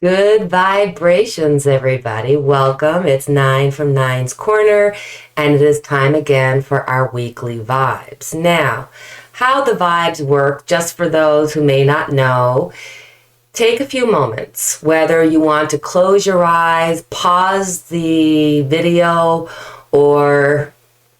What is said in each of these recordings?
Good vibrations, everybody. Welcome. It's 9 from Nine's Corner, and it is time again for our weekly vibes. Now, how the vibes work, just for those who may not know, take a few moments, whether you want to close your eyes, pause the video, or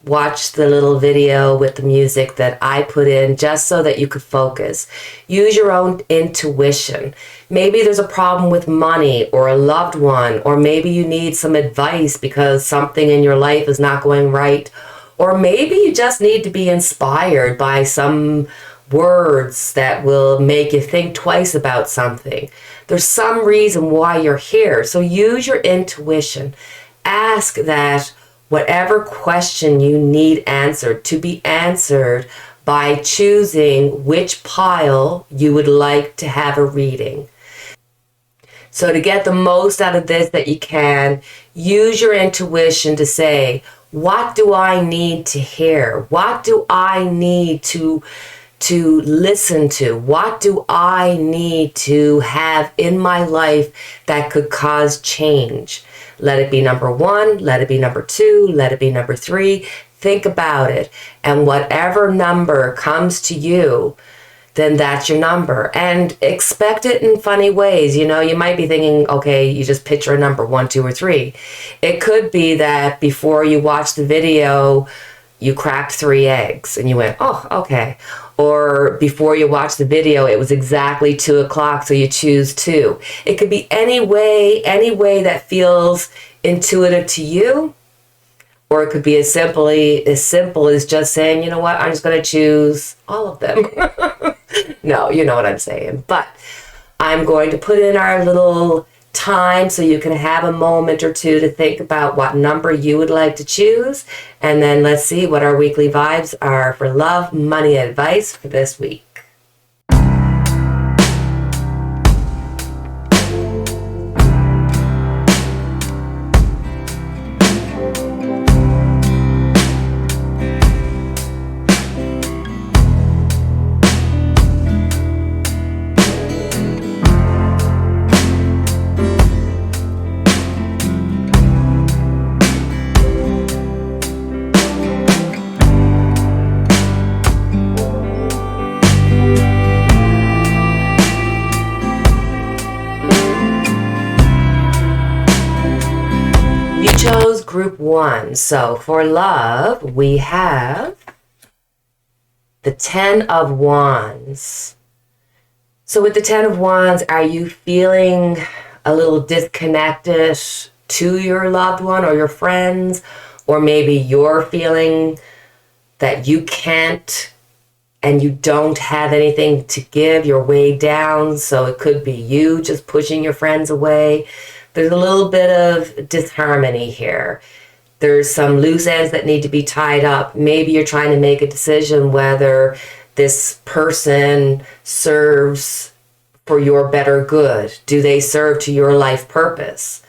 watch the little video with the music that I put in just so that you could focus. Use your own intuition. Maybe there's a problem with money or a loved one, or maybe you need some advice because something in your life is not going right, or maybe you just need to be inspired by some words that will make you think twice about something. There's some reason why you're here. So use your intuition. Ask that whatever question you need answered to be answered by choosing which pile you would like to have a reading. So to get the most out of this that you can, use your intuition to say, what do I need to hear? What do I need to listen to? What do I need to have in my life that could cause change? Let it be number 1, let it be number 2, let it be number 3. Think about it. And whatever number comes to you, then that's your number. And expect it in funny ways. You know, you might be thinking, okay, you just picture a number 1, 2, or 3. It could be that before you watch the video, you cracked 3 eggs and you went, oh, okay. Or before you watch the video, it was exactly 2 o'clock, so you choose 2. It could be any way that feels intuitive to you. Or it could be as simple as just saying, you know what, I'm just going to choose all of them. No, you know what I'm saying. But I'm going to put in our little time so you can have a moment or two to think about what number you would like to choose. And then let's see what our weekly vibes are for love, money advice for this week. Chose group 1. So for love, we have the 10 of Wands. So with the 10 of Wands, are you feeling a little disconnected to your loved one or your friends? Or maybe you're feeling that you can't and you don't have anything to give, you're way down. So it could be you just pushing your friends away. There's a little bit of disharmony here. There's some loose ends that need to be tied up. Maybe you're trying to make a decision whether this person serves for your better good. Do they serve to your life purpose?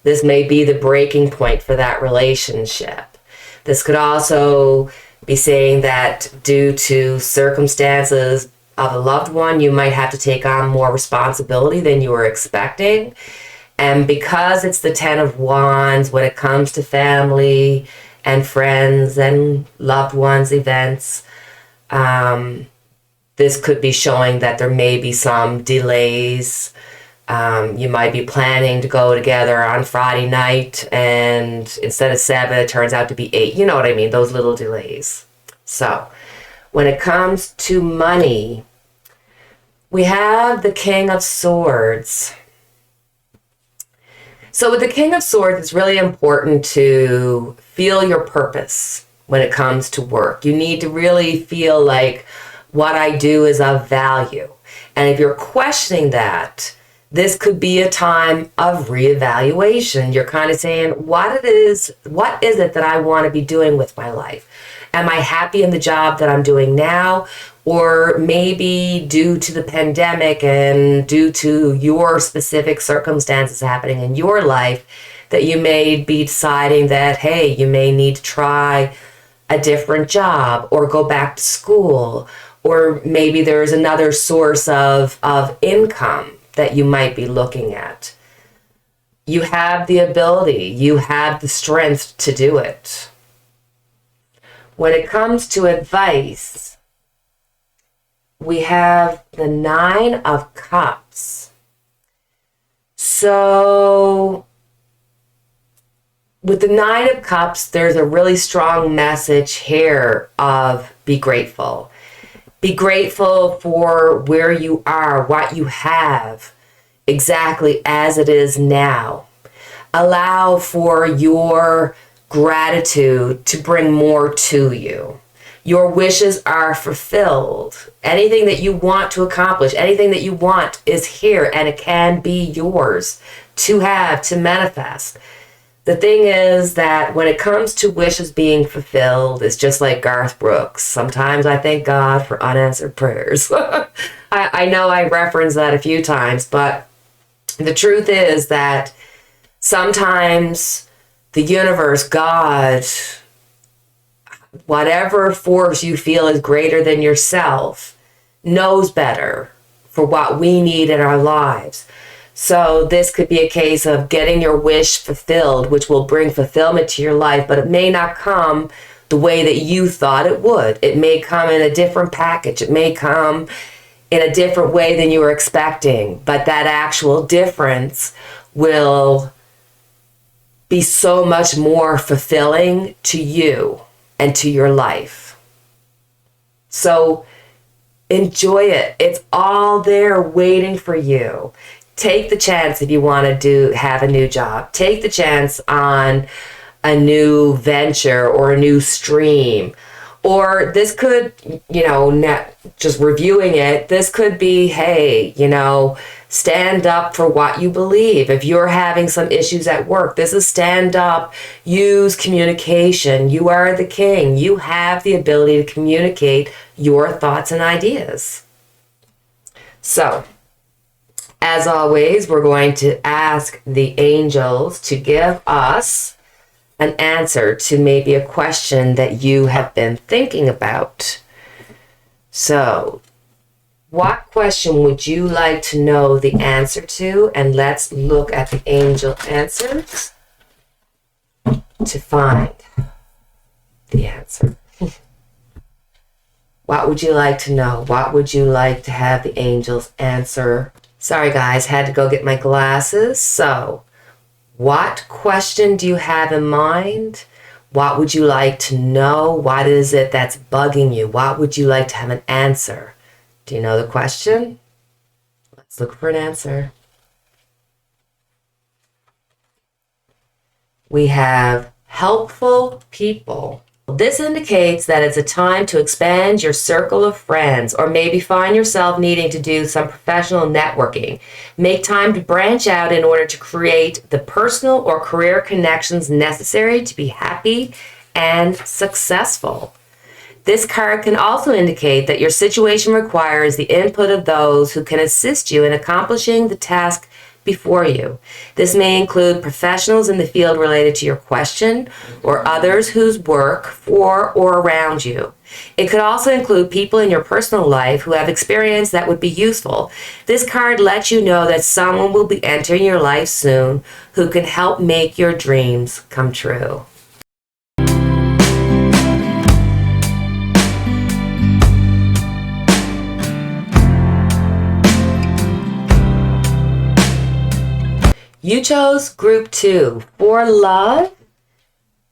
This may be the breaking point for that relationship. This could also be saying that due to circumstances of a loved one, you might have to take on more responsibility than you were expecting. And because it's the 10 of Wands, when it comes to family and friends and loved ones events, this could be showing that there may be some delays. You might be planning to go together on Friday night, and instead of 7, it turns out to be 8. You know what I mean? Those little delays. So when it comes to money, we have the King of Swords. So with the King of Swords, it's really important to feel your purpose when it comes to work. You need to really feel like what I do is of value. And if you're questioning that, this could be a time of reevaluation. You're kind of saying, what is it that I want to be doing with my life? Am I happy in the job that I'm doing now? Or maybe due to the pandemic and due to your specific circumstances happening in your life, that you may be deciding that, hey, you may need to try a different job or go back to school, or maybe there's another source of income that you might be looking at. You have the ability, you have the strength to do it. When it comes to advice, we have the 9 of Cups. So with the 9 of Cups, there's a really strong message here of be grateful. Be grateful for where you are, what you have, exactly as it is now. Allow for your gratitude to bring more to you. Your wishes are fulfilled. Anything that you want to accomplish, anything that you want is here, and it can be yours to have, to manifest. The thing is that when it comes to wishes being fulfilled, it's just like Garth Brooks. Sometimes I thank God for unanswered prayers. I know I referenced that a few times, but the truth is that sometimes the universe, God, whatever force you feel is greater than yourself, knows better for what we need in our lives. So this could be a case of getting your wish fulfilled, which will bring fulfillment to your life, but it may not come the way that you thought it would. It may come in a different package. It may come in a different way than you were expecting, but that actual difference will be so much more fulfilling to you and to your life. So enjoy it. It's all there waiting for you. Take the chance if you want to have a new job. Take the chance on a new venture or a new stream. Or this could, just reviewing it, this could be, hey, stand up for what you believe. If you're having some issues at work, this is stand up, use communication. You are the king. You have the ability to communicate your thoughts and ideas. So, as always, we're going to ask the angels to give us an answer to maybe a question that you have been thinking about. So, what question would you like to know the answer to? And let's look at the angel answers to find the answer. What would you like to know? What would you like to have the angels answer? Sorry guys, had to go get my glasses. So, what question do you have in mind? What would you like to know? What is it that's bugging you? What would you like to have an answer? Do you know the question? Let's look for an answer. We have helpful people. This indicates that it's a time to expand your circle of friends, or maybe find yourself needing to do some professional networking. Make time to branch out in order to create the personal or career connections necessary to be happy and successful. This card can also indicate that your situation requires the input of those who can assist you in accomplishing the task before you. This may include professionals in the field related to your question, or others whose work for or around you. It could also include people in your personal life who have experience that would be useful. This card lets you know that someone will be entering your life soon who can help make your dreams come true. You chose group 2. For love,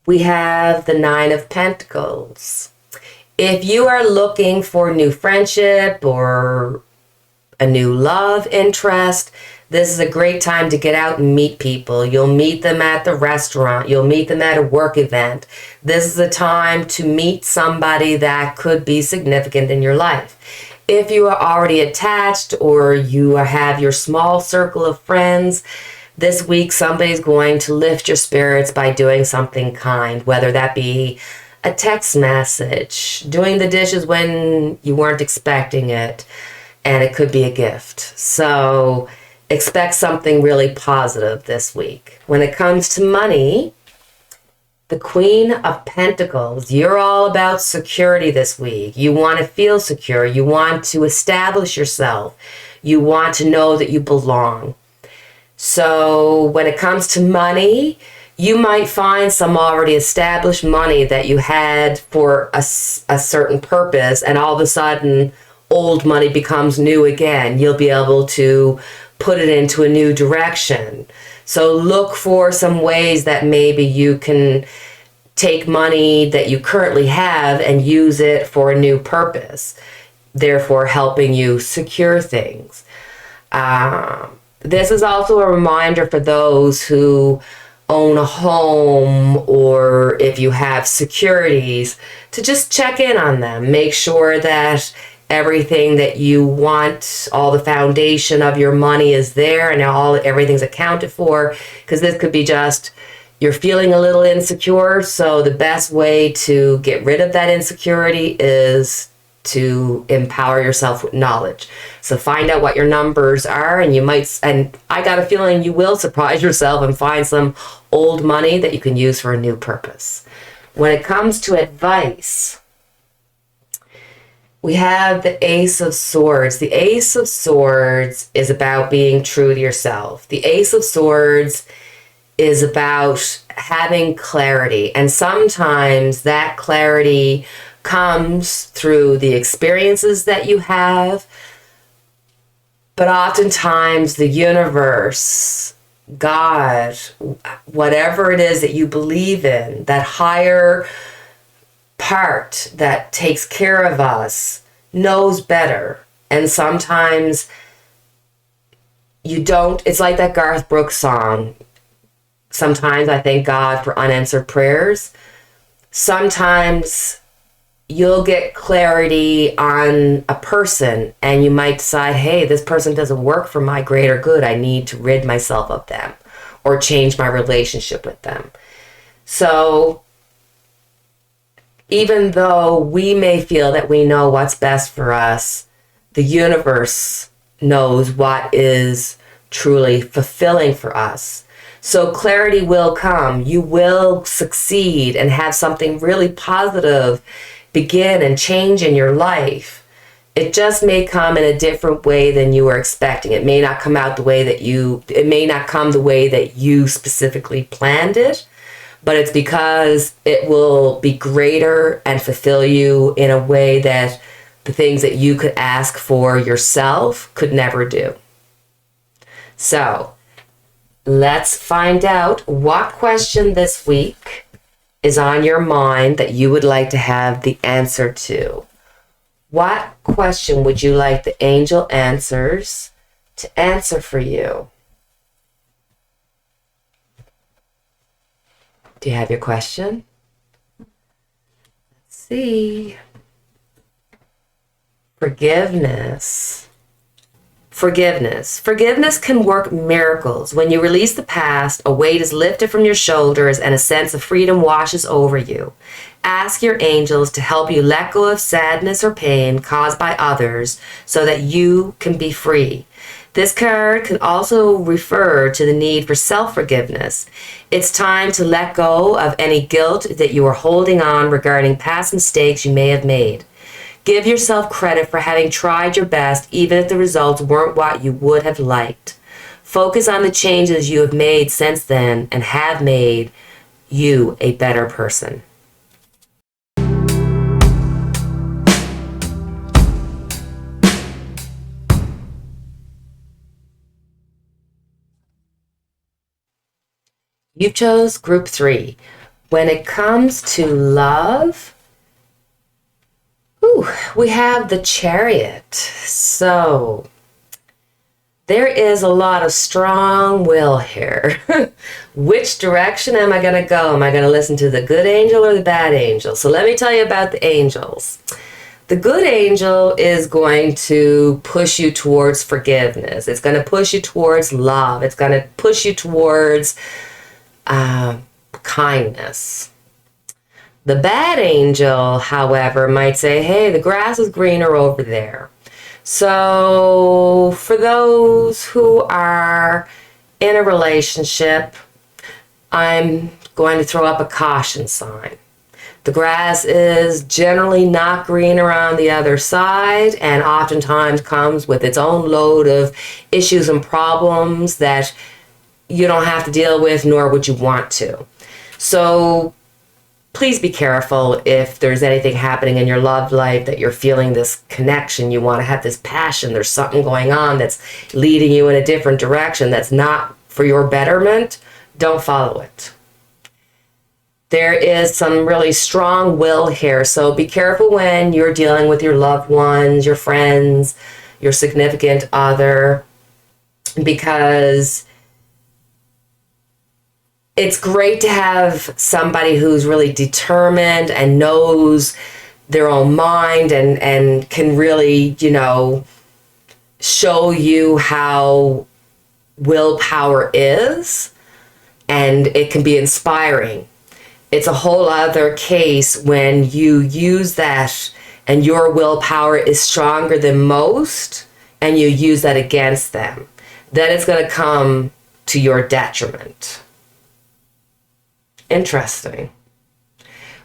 we have the 9 of Pentacles. If you are looking for new friendship or a new love interest, this is a great time to get out and meet people. You'll meet them at the restaurant. You'll meet them at a work event. This is a time to meet somebody that could be significant in your life. If you are already attached or you have your small circle of friends, this week, somebody's going to lift your spirits by doing something kind, whether that be a text message, doing the dishes when you weren't expecting it, and it could be a gift. So expect something really positive this week. When it comes to money, the Queen of Pentacles, you're all about security this week. You want to feel secure. You want to establish yourself. You want to know that you belong. So when it comes to money, you might find some already established money that you had for a certain purpose, and all of a sudden old money becomes new again. You'll be able to put it into a new direction. So look for some ways that maybe you can take money that you currently have and use it for a new purpose, therefore helping you secure things. This is also a reminder for those who own a home, or if you have securities, to just check in on them. Make sure that everything that you want, all the foundation of your money is there and everything's accounted for, because this could be just you're feeling a little insecure. So the best way to get rid of that insecurity is to empower yourself with knowledge. So find out what your numbers are, and I got a feeling you will surprise yourself and find some old money that you can use for a new purpose. When it comes to advice, we have the Ace of Swords. The Ace of Swords is about being true to yourself. The Ace of Swords is about having clarity, and sometimes that clarity comes through the experiences that you have, but oftentimes the universe, God, whatever it is that you believe in, that higher part that takes care of us, knows better. And sometimes you don't. It's like that Garth Brooks song, sometimes I thank God for unanswered prayers. Sometimes you'll get clarity on a person and you might decide, hey, this person doesn't work for my greater good. I need to rid myself of them or change my relationship with them. So even though we may feel that we know what's best for us, the universe knows what is truly fulfilling for us. So clarity will come. You will succeed and have something really positive begin and change in your life. It just may come in a different way than you were expecting. It may not come out it may not come the way that you specifically planned it, but it's because it will be greater and fulfill you in a way that the things that you could ask for yourself could never do. So let's find out what question this week is on your mind that you would like to have the answer to. What question would you like the angel answers to answer for you? Do you have your question? Let's see. Forgiveness. Forgiveness can work miracles. When you release the past, a weight is lifted from your shoulders and a sense of freedom washes over you. Ask your angels to help you let go of sadness or pain caused by others so that you can be free. This card can also refer to the need for self-forgiveness. It's time to let go of any guilt that you are holding on regarding past mistakes you may have made. Give yourself credit for having tried your best, even if the results weren't what you would have liked. Focus on the changes you have made since then and have made you a better person. You chose group 3. When it comes to love, we have the Chariot. So there is a lot of strong will here. Which direction am I going to go? Am I going to listen to the good angel or the bad angel? So let me tell you about the angels. The good angel is going to push you towards forgiveness. It's going to push you towards love. It's going to push you towards kindness. The bad angel, however, might say, hey, the grass is greener over there. So for those who are in a relationship, I'm going to throw up a caution sign. The grass is generally not greener on the other side, and oftentimes comes with its own load of issues and problems that you don't have to deal with, nor would you want to. So please be careful if there's anything happening in your love life that you're feeling this connection, you want to have this passion, there's something going on that's leading you in a different direction that's not for your betterment. Don't follow it. There is some really strong will here, so be careful when you're dealing with your loved ones, your friends, your significant other, because it's great to have somebody who's really determined and knows their own mind and can really, show you how willpower is, and it can be inspiring. It's a whole other case when you use that and your willpower is stronger than most and you use that against them. Then it's going to come to your detriment. Interesting.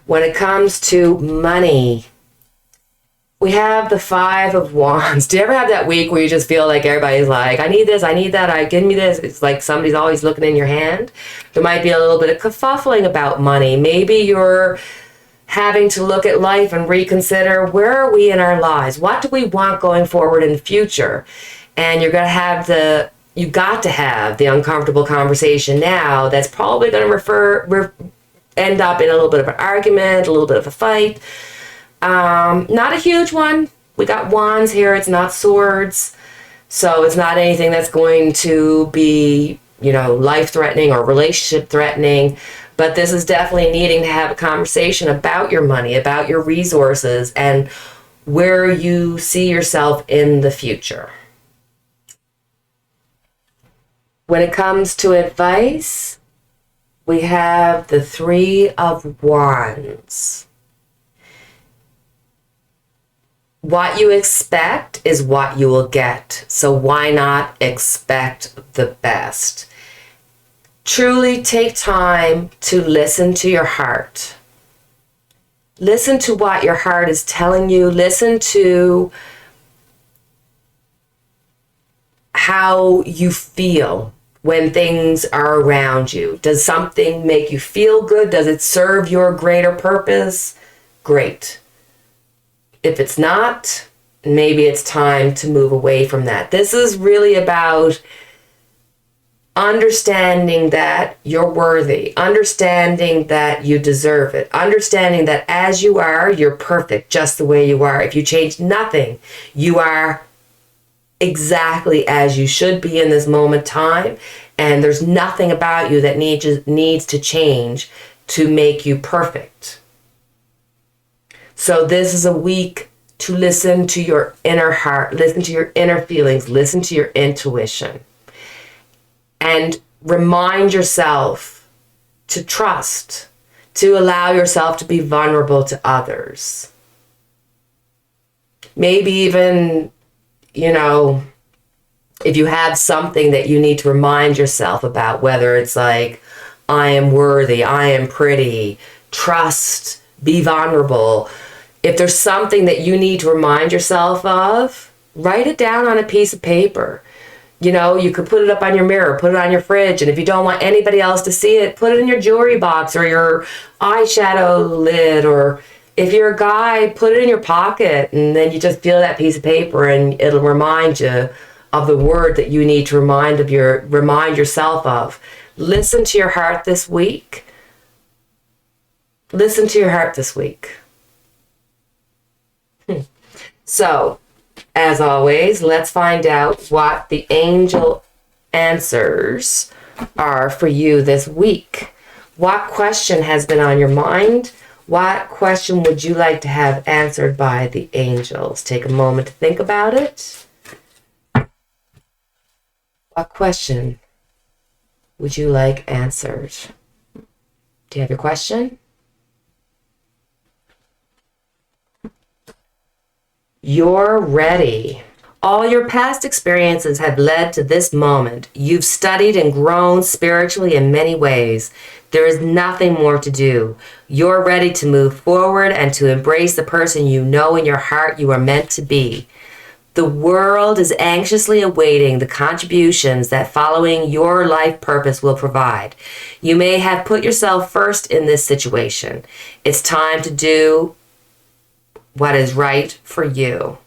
When it comes to money, we have the 5 of Wands. Do you ever have that week where you just feel like everybody's like, I need this, I need that, give me this? It's like somebody's always looking in your hand. There might be a little bit of kerfuffling about money. Maybe you're having to look at life and reconsider, where are we in our lives? What do we want going forward in the future? And you're going to have you got to have the uncomfortable conversation now that's probably going to end up in a little bit of an argument, a little bit of a fight. Not a huge one. We got wands here. It's not swords. So it's not anything that's going to be, life-threatening or relationship-threatening. But this is definitely needing to have a conversation about your money, about your resources, and where you see yourself in the future. When it comes to advice, we have the 3 of Wands. What you expect is what you will get. So why not expect the best? Truly take time to listen to your heart. Listen to what your heart is telling you. Listen to how you feel when things are around you. Does something make you feel good? Does it serve your greater purpose? Great. If it's not, maybe it's time to move away from that. This is really about understanding that you're worthy, understanding that you deserve it, understanding that as you are, you're perfect just the way you are. If you change nothing, you are exactly as you should be in this moment in time, and there's nothing about you that needs to change to make you perfect. So this is a week to listen to your inner heart, listen to your inner feelings, listen to your intuition, and remind yourself to trust, to allow yourself to be vulnerable to others. Maybe even, if you have something that you need to remind yourself about, whether it's like, I am worthy, I am pretty, trust, be vulnerable. If there's something that you need to remind yourself of, write it down on a piece of paper. You could put it up on your mirror, put it on your fridge, and if you don't want anybody else to see it, put it in your jewelry box or your eyeshadow lid, or if you're a guy, put it in your pocket, and then you just feel that piece of paper and it'll remind you of the word that you need to remind yourself of. Listen to your heart this week. Listen to your heart this week. So, as always, let's find out what the angel answers are for you this week. What question has been on your mind? What question would you like to have answered by the angels? Take a moment to think about it. What question would you like answered? Do you have your question? You're ready. All your past experiences have led to this moment. You've studied and grown spiritually in many ways. There is nothing more to do. You're ready to move forward and to embrace the person you know in your heart you are meant to be. The world is anxiously awaiting the contributions that following your life purpose will provide. You may have put yourself first in this situation. It's time to do what is right for you.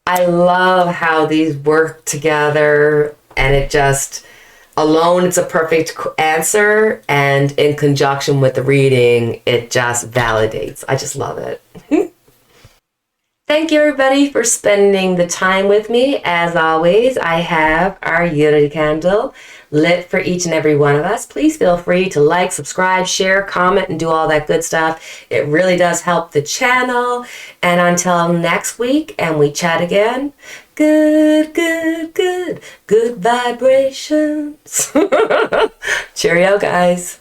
I love how these work together, and it just alone it's a perfect answer, and in conjunction with the reading it just validates. I just love it. Thank you everybody for spending the time with me. As always, I have our unity candle lit for each and every one of us. Please feel free to like, subscribe, share, comment, and do all that good stuff. It really does help the channel. And until next week and we chat again, good vibrations. Cheerio, guys.